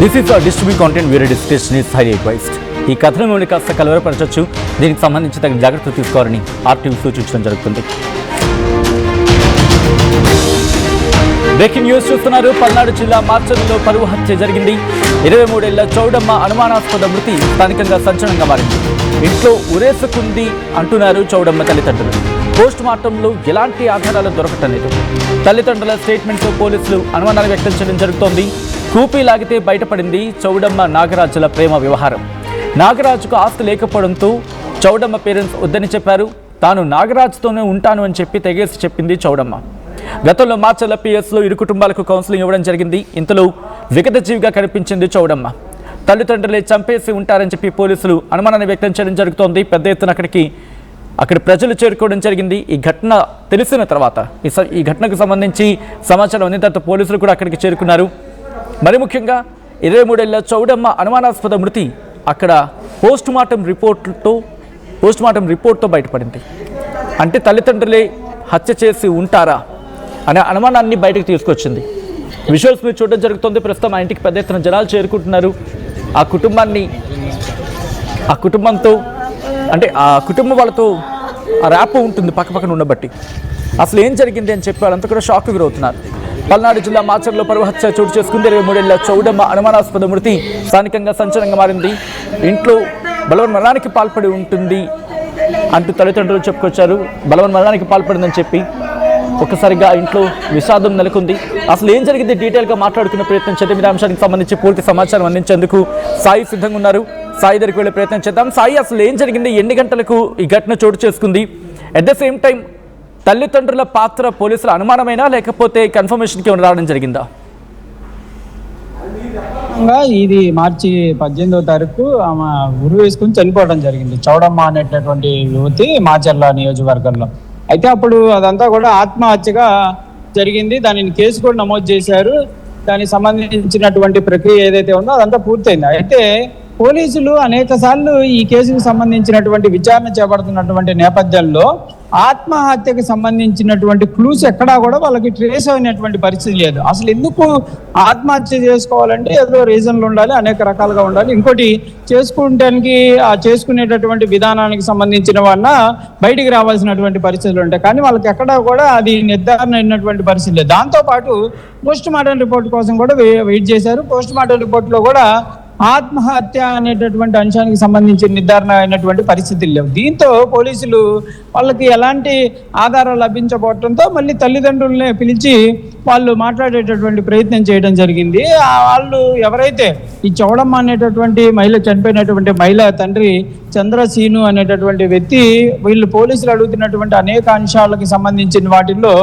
This is distribute content వేరే description is highly advised. ఈ కథను మిమ్మల్ని కాస్త కలవరపరచవచ్చు. దీనికి సంబంధించి తగిన జాగ్రత్తలు తీసుకోవాలని ఆర్టీవీ సూచించడం జరుగుతుంది. బ్రేకింగ్ న్యూస్ చూస్తున్నారు. పల్నాడు జిల్లా మార్చర్లలో పరువు హత్య జరిగింది. 23 ఏళ్ల చౌడమ్మ అనుమానాస్పద మృతి స్థానికంగా సంచలనంగా మారింది. ఇంట్లో ఉరేసుకుంది అంటున్నారు చౌడమ్మ తల్లిదండ్రులు. పోస్ట్ మార్టంలో ఎలాంటి ఆధారాలు దొరకటం లేదు. తల్లిదండ్రుల స్టేట్మెంట్తో పోలీసులు అనుమానాలు వ్యక్తం చేయడం జరుగుతోంది. కూపీ లాగితే బయటపడింది చౌడమ్మ నాగరాజుల ప్రేమ వ్యవహారం. నాగరాజుకు ఆస్తి లేకపోవడంతో చౌడమ్మ పేరెంట్స్ వద్దని చెప్పారు. తాను నాగరాజుతోనే ఉంటాను అని చెప్పి తెగేసి చెప్పింది చౌడమ్మ. గతంలో మార్చర్ల పిఎస్లో ఇరు కుటుంబాలకు కౌన్సిలింగ్ ఇవ్వడం జరిగింది. ఇంతలో విగతజీవిగా కనిపించింది చౌడమ్మ. తల్లిదండ్రులే చంపేసి ఉంటారని చెప్పి పోలీసులు అనుమానాన్ని వ్యక్తం చేయడం జరుగుతోంది. పెద్ద ఎత్తున అక్కడి ప్రజలు చేరుకోవడం జరిగింది. ఈ ఘటన తెలిసిన తర్వాత ఈ ఘటనకు సంబంధించి సమాచారం అందిన తర్వాత పోలీసులు కూడా అక్కడికి చేరుకున్నారు. మరి ముఖ్యంగా 23 ఏళ్ల చౌడమ్మ అనుమానాస్పద మృతి అక్కడ పోస్ట్ మార్టం రిపోర్ట్తో బయటపడింది. అంటే తల్లిదండ్రులే హత్య చేసి ఉంటారా అనే అనుమానాన్ని బయటకు తీసుకొచ్చింది. విజువల్స్ మీరు చూడడం జరుగుతుంది. ప్రస్తుతం ఆ ఇంటికి పెద్ద ఎత్తున జనాలు చేరుకుంటున్నారు. ఆ కుటుంబంతో అంటే ఆ కుటుంబం వాళ్ళతో ఆ ర్యాప్ ఉంటుంది పక్కపక్కన ఉండబట్టి. అసలు ఏం జరిగింది అని చెప్పి వాళ్ళంతా కూడా షాక్ గురవుతున్నారు. పల్నాడు జిల్లా మార్చర్లో పరువు హత్య చోటు చేసుకుంది. 23 ఏళ్ల చౌడమ్మ అనుమానాస్పద మృతి స్థానికంగా సంచలనంగా మారింది. ఇంట్లో బలవన్మరణానికి పాల్పడి ఉంటుంది అంటూ తల్లిదండ్రులు చెప్పుకొచ్చారు. బలవన్మరణానికి పాల్పడిందని చెప్పి ఒక్కసారిగా ఇంట్లో విషాదం నెలకొంది. అసలు ఏం జరిగింది డీటెయిల్గా మాట్లాడుకునే ప్రయత్నం చేద్దాం. ఈ అంశానికి సంబంధించి పూర్తి సమాచారం అందించేందుకు సాయి సిద్ధంగా ఉన్నారు. సాయి దగ్గరికి వెళ్ళే ప్రయత్నం చేద్దాం. సాయి, అసలు ఏం జరిగింది, ఎన్ని గంటలకు ఈ ఘటన చోటు చేసుకుంది? అట్ ద సేమ్ టైం తల్లిదండ్రుల పాత్ర పోలీసుల అనుమానమైనా లేకపోతే కన్ఫర్మేషన్కి ఏమైనా రావడం జరిగిందా? ఇది మార్చి 18వ తారీఖు ఆమె ఉరి వేసుకుని చనిపోవడం జరిగింది. చౌడమ్మ అనేటటువంటి యువతి మార్చర్ల నియోజకవర్గంలో. అయితే అప్పుడు అదంతా కూడా ఆత్మహత్యగా జరిగింది. దానిని కేసు కూడా నమోదు చేశారు. దానికి సంబంధించినటువంటి ప్రక్రియ ఏదైతే ఉందో అదంతా పూర్తయింది. అయితే పోలీసులు అనేక సార్లు ఈ కేసుకు సంబంధించినటువంటి విచారణ చేపడుతున్నటువంటి నేపథ్యంలో ఆత్మహత్యకు సంబంధించినటువంటి క్లూస్ ఎక్కడా కూడా వాళ్ళకి ట్రేస్ అయినటువంటి పరిస్థితి లేదు. అసలు ఎందుకు ఆత్మహత్య చేసుకోవాలంటే ఏదో రీజన్లు ఉండాలి, అనేక రకాలుగా ఉండాలి. ఇంకోటి చేసుకునేటటువంటి విధానానికి సంబంధించిన వల్ల బయటికి రావాల్సినటువంటి పరిస్థితులు ఉంటాయి. కానీ వాళ్ళకి ఎక్కడా కూడా అది నిర్ధారణ అయినటువంటి పరిస్థితి లేదు. దాంతోపాటు పోస్ట్ మార్టం రిపోర్ట్ కోసం కూడా వెయిట్ చేశారు. పోస్ట్ మార్టం రిపోర్ట్లో కూడా ఆత్మహత్య అనేటటువంటి అంశానికి సంబంధించి నిర్ధారణ అయినటువంటి పరిస్థితులు లేవు. దీంతో పోలీసులు వాళ్ళకి ఎలాంటి ఆధారాలు లభించకపోవడంతో మళ్ళీ తల్లిదండ్రులనే పిలిచి వాళ్ళు మాట్లాడేటటువంటి ప్రయత్నం చేయడం జరిగింది. వాళ్ళు ఎవరైతే ఈ చౌడమ్మ అనేటటువంటి మహిళ, చనిపోయినటువంటి మహిళ తండ్రి చంద్రసీను అనేటటువంటి వ్యక్తి, వీళ్ళు పోలీసులు అడుగుతున్నటువంటి అనేక అంశాలకు సంబంధించిన వాటిల్లో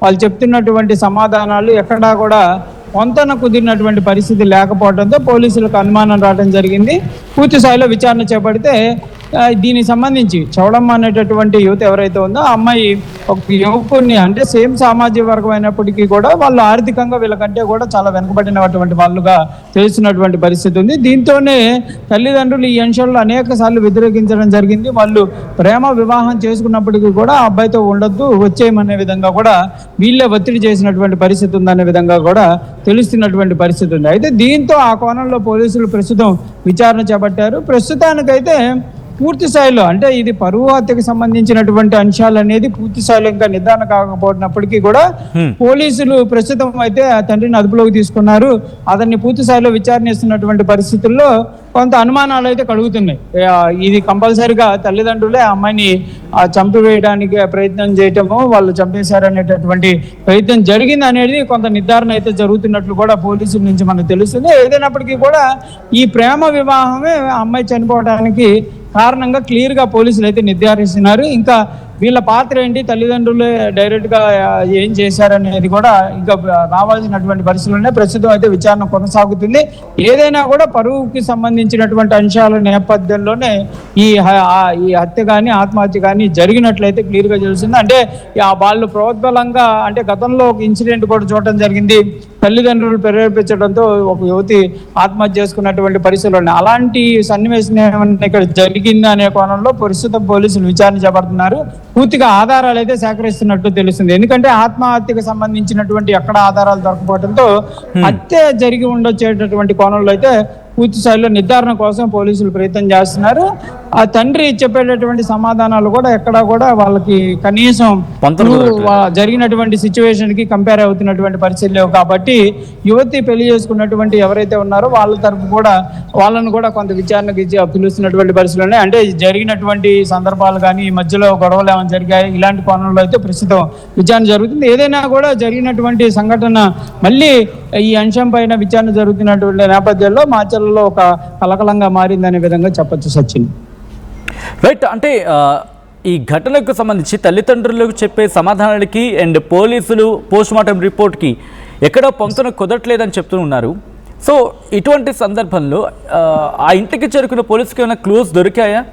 వాళ్ళు చెప్తున్నటువంటి సమాధానాలు ఎక్కడా కూడా పొంతన కుదిరినటువంటి పరిస్థితి లేకపోవడంతో పోలీసులకు అనుమానం రావడం జరిగింది. పూర్తి స్థాయిలో విచారణ చేపడితే దీనికి సంబంధించి చౌడమ్మ అనేటటువంటి యువత ఎవరైతే ఉందో ఆ అమ్మాయి ఒక యువకుడిని, అంటే సేమ్ సామాజిక వర్గం అయినప్పటికీ కూడా వాళ్ళు ఆర్థికంగా వీళ్ళకంటే కూడా చాలా వెనుకబడినటువంటి వాళ్ళుగా తెలుస్తున్నటువంటి పరిస్థితి ఉంది. దీంతోనే తల్లిదండ్రులు ఈ అంశాల్లో అనేక సార్లు వ్యతిరేకించడం జరిగింది. వాళ్ళు ప్రేమ వివాహం చేసుకున్నప్పటికీ కూడా ఆ అబ్బాయితో ఉండొద్దు, వచ్చేయమనే విధంగా కూడా వీళ్ళే ఒత్తిడి చేసినటువంటి పరిస్థితి ఉందనే విధంగా కూడా తెలుస్తున్నటువంటి పరిస్థితి ఉంది. అయితే దీంతో ఆ కోణంలో పోలీసులు ప్రస్తుతం విచారణ చేపట్టారు. ప్రస్తుతానికైతే పూర్తి స్థాయిలో, అంటే ఇది పరువు హత్యకు సంబంధించినటువంటి అంశాలు అనేది పూర్తి స్థాయిలో ఇంకా నిర్ధారణ కాకపోయినప్పటికీ కూడా పోలీసులు ప్రస్తుతం అయితే ఆ తండ్రిని అదుపులోకి తీసుకున్నారు. అతన్ని పూర్తి స్థాయిలో విచారణిస్తున్నటువంటి పరిస్థితుల్లో కొంత అనుమానాలు అయితే కలుగుతున్నాయి. ఇది కంపల్సరిగా తల్లిదండ్రులే ఆ అమ్మాయిని చంపివేయడానికి ప్రయత్నం చేయటము, వాళ్ళు చంపేశారనేటటువంటి ప్రయత్నం జరిగింది అనేది కొంత నిర్ధారణ అయితే జరుగుతున్నట్లు కూడా పోలీసుల నుంచి మనకు తెలుస్తుంది. ఏదైనప్పటికీ కూడా ఈ ప్రేమ వివాహమే ఆ అమ్మాయి చనిపోవడానికి కారణంగా క్లియర్గా పోలీసులు అయితే నిర్ధారిస్తున్నారు. ఇంకా వీళ్ళ పాత్ర ఏంటి, తల్లిదండ్రులు డైరెక్ట్గా ఏం చేశారనేది కూడా ఇంకా రావాల్సినటువంటి పరిస్థితుల్లోనే ప్రస్తుతం అయితే విచారణ కొనసాగుతుంది. ఏదైనా కూడా పరువుకి సంబంధించినటువంటి అంశాల నేపథ్యంలోనే ఈ హత్య కానీ ఆత్మహత్య కానీ జరిగినట్లయితే క్లియర్గా తెలుస్తుంది. అంటే వాళ్ళు ప్రోద్బలంగా, అంటే గతంలో ఒక ఇన్సిడెంట్ కూడా చూడటం జరిగింది. తల్లిదండ్రులు ప్రేరేపించడంతో ఒక యువతి ఆత్మహత్య చేసుకున్నటువంటి పరిస్థితులు ఉన్నాయి. అలాంటి సన్నివేశం ఏమన్నా ఇక్కడ జరిగింది అనే కోణంలో ప్రస్తుతం పోలీసులు విచారణ చేపడుతున్నారు. పూర్తిగా ఆధారాలు అయితే సేకరిస్తున్నట్టు తెలుస్తుంది. ఎందుకంటే ఆత్మహత్యకు సంబంధించినటువంటి ఎక్కడ ఆధారాలు దొరకపోవడంతో హత్య జరిగి ఉండొచ్చేటటువంటి కోణంలో అయితే పూర్తి స్థాయిలో నిర్ధారణ కోసం పోలీసులు ప్రయత్నం చేస్తున్నారు. ఆ తండ్రి చెప్పేటటువంటి సమాధానాలు కూడా ఎక్కడా కూడా వాళ్ళకి కనీసం జరిగినటువంటి సిచ్యువేషన్ కి కంపేర్ అవుతున్నటువంటి పరిస్థితులు లేవు. కాబట్టి యువతి పెళ్లి చేసుకున్నటువంటి ఎవరైతే ఉన్నారో వాళ్ళ తరపు కూడా వాళ్ళను కూడా కొంత విచారణకి పిలుస్తున్నటువంటి పరిస్థితులు ఉన్నాయి. అంటే జరిగినటువంటి సందర్భాలు కానీ ఈ మధ్యలో గొడవలు ఏమైనా జరిగాయి ఇలాంటి కోణంలో అయితే ప్రస్తుతం విచారణ జరుగుతుంది. ఏదైనా కూడా జరిగినటువంటి సంఘటన మళ్ళీ ఈ అంశం పైన విచారణ జరుగుతున్నటువంటి నేపథ్యంలో మాచర్లలో ఒక కలకలంగా మారిందనే విధంగా చెప్పొచ్చు సచిన్. రైట్. అంటే ఈ ఘటనకు సంబంధించి తల్లిదండ్రులకు చెప్పే సమాధానాలకి అండ్ పోలీసులు పోస్ట్మార్టం రిపోర్ట్కి ఎక్కడో పొంతన కుదరట్లేదని చెప్తూ ఉన్నారు. సో ఇటువంటి సందర్భంలో ఆ ఇంటికి చేరుకున్న పోలీసుకి ఏమైనా క్లూస్ దొరికాయా?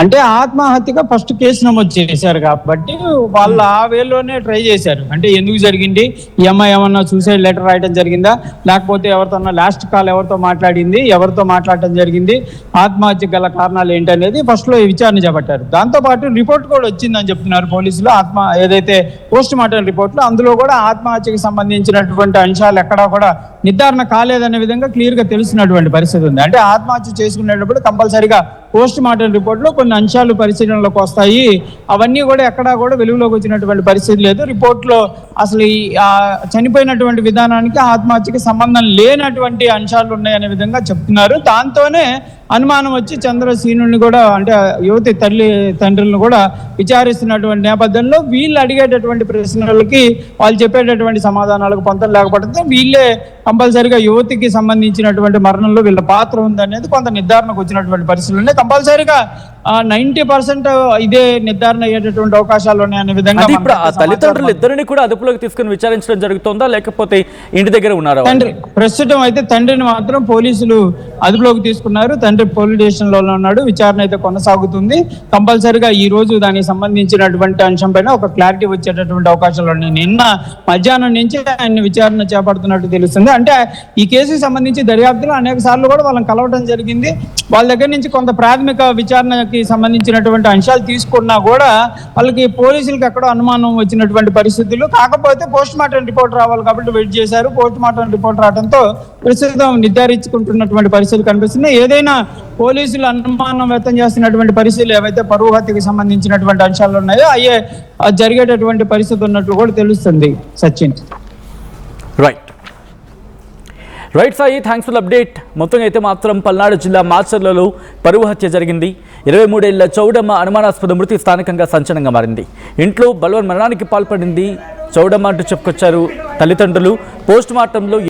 అంటే ఆత్మహత్యగా ఫస్ట్ కేసు నమోదు చేశారు కాబట్టి వాళ్ళు ఆ వేలోనే ట్రై చేశారు. అంటే ఎందుకు జరిగింది, ఈ అమ్మాయి ఏమన్నా సూసైడ్ లెటర్ రాయడం జరిగిందా, లేకపోతే ఎవరితో లాస్ట్ కాల్ ఎవరితో మాట్లాడింది, ఎవరితో మాట్లాడటం జరిగింది, ఆత్మహత్య గల కారణాలు ఏంటనేది ఫస్ట్ లో విచారణ చేపట్టారు. దాంతోపాటు రిపోర్ట్ కూడా వచ్చిందని చెప్తున్నారు పోలీసులు. ఏదైతే పోస్ట్ మార్టం రిపోర్ట్లో అందులో కూడా ఆత్మహత్యకు సంబంధించినటువంటి అంశాలు ఎక్కడా కూడా నిర్ధారణ కాలేదనే విధంగా క్లియర్ గా తెలిసినటువంటి పరిస్థితి ఉంది. అంటే ఆత్మహత్య చేసుకునేటప్పుడు కంపల్సరిగా పోస్ట్ మార్టం రిపోర్ట్ లో కొన్ని అంశాలు పరిశీలనలోకి వస్తాయి. అవన్నీ కూడా ఎక్కడా కూడా వెలుగులోకి వచ్చినటువంటి పరిస్థితి లేదు. రిపోర్ట్ లో అసలు ఈ చనిపోయినటువంటి విధానానికి ఆత్మహత్యకి సంబంధం లేనటువంటి అంశాలు ఉన్నాయనే విధంగా చెప్తున్నారు. దాంతోనే అనుమానం వచ్చి చంద్రసీనుని కూడా అంటే యువతి తండ్రులను కూడా విచారిస్తున్నటువంటి నేపథ్యంలో వీళ్ళు అడిగేటటువంటి ప్రశ్నలకి వాళ్ళు చెప్పేటటువంటి సమాధానాలకు పొంతన లేకపోవడంతో వీళ్ళే కంపల్సరిగా యువతికి సంబంధించినటువంటి మరణంలో వీళ్ళ పాత్ర ఉందనేది కొంత నిర్ధారణకు వచ్చినటువంటి పరిస్థితులు ఉన్నాయి. కంపల్సరిగా 90% ఇదే నిర్ధారణ అయ్యేటటువంటి అవకాశాలు ఉన్నాయనే విధంగా ఇప్పుడు ఆ తల్లిదండ్రులు ఇద్దరిని కూడా అదుపులోకి తీసుకుని విచారించడం జరుగుతుందా, లేకపోతే ఇంటి దగ్గర ఉన్నారా? ప్రస్తుతం అయితే తండ్రిని మాత్రం పోలీసులు అదుపులోకి తీసుకున్నారు. తండ్రి పోలీస్ స్టేషన్ లో ఉన్నాడు. విచారణ అయితే కొనసాగుతుంది. కంపల్సరిగా ఈ రోజు దానికి సంబంధించినటువంటి అంశం పైన ఒక క్లారిటీ వచ్చేటటువంటి అవకాశాలు ఉన్నాయి. నిన్న మధ్యాహ్నం నుంచి ఆయన విచారణ చేపడుతున్నట్టు తెలుస్తుంది. అంటే ఈ కేసుకి సంబంధించి దర్యాప్తులో అనేక సార్లు కూడా వాళ్ళని కలవడం జరిగింది. వాళ్ళ దగ్గర నుంచి కొంత ప్రాథమిక విచారణకి సంబంధించినటువంటి అంశాలు తీసుకున్నా కూడా వాళ్ళకి పోలీసులకు ఎక్కడో అనుమానం వచ్చినటువంటి పరిస్థితులు. కాకపోతే పోస్ట్ మార్టం రిపోర్ట్ రావాలి కాబట్టి వెయిట్ చేశారు. పోస్ట్ మార్టం రిపోర్ట్ రావడంతో ప్రస్తుతం నిర్ధారించుకుంటున్నటువంటి పరిస్థితులు కనిపిస్తున్నాయి. ఏదైనా పోలీసులు అనుమానం వ్యక్తం చేస్తున్నటువంటి పరిస్థితులు ఏవైతే పరువు హత్యకి సంబంధించినటువంటి అంశాలు ఉన్నాయో అయ్యే జరిగేటటువంటి పరిస్థితి ఉన్నట్లు కూడా తెలుస్తుంది Sachin. Right Sai, thanks for update. మొత్తంగా అయితే మాత్రం పల్నాడు జిల్లా మాచర్లలో పరువు హత్య జరిగింది. 23 ఏళ్ల చౌడమ్మ అనుమానాస్పద మృతి స్థానికంగా సంచలనంగా మారింది. ఇంట్లో బలవన్ మరణానికి పాల్పడింది చౌడమ్మ అంటూ చెప్పుకొచ్చారు తల్లిదండ్రులు. పోస్ట్ మార్టంలో